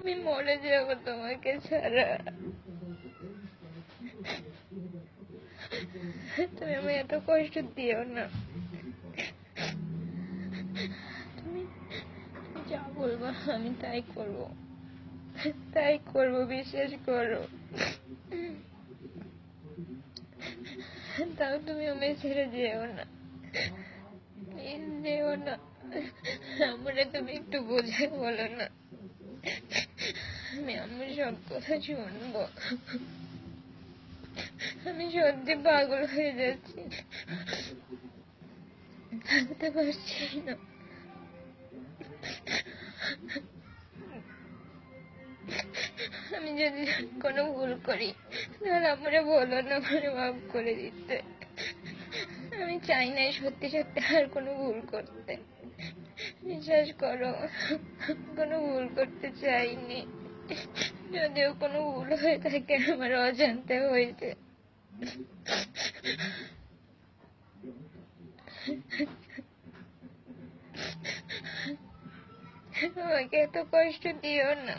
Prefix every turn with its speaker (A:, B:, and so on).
A: আমি মরে যাব তোমাকে ছাড়া। তুমি আমায় এত কষ্ট দিও না। তুমি যা বলবো আমি তাই করবো, বিশ্বাস করো। তাও তুমি আমায় ছেড়ে যেও না, প্লিজ যেও না। আমরা তুমি একটু বোঝাই বলো না, আমি আমার সব কথা শুনবো। আমি সত্যি পাগল হয়ে যাচ্ছি, থাকতে পারছি না। আমি যদি কোনো ভুল করি তাহলে আমরা বলো না, আমারে মাফ করে দিতে। আমি চাই না সত্যি সত্যি আর কোনো ভুল করতে, বিশ্বাস করো। কোনো ভুল করতে চাইনি, যদিও কোনো ভুল হয়ে থাকে আমার অজান্তে হয়েছে। আমাকে এত কষ্ট দিও না।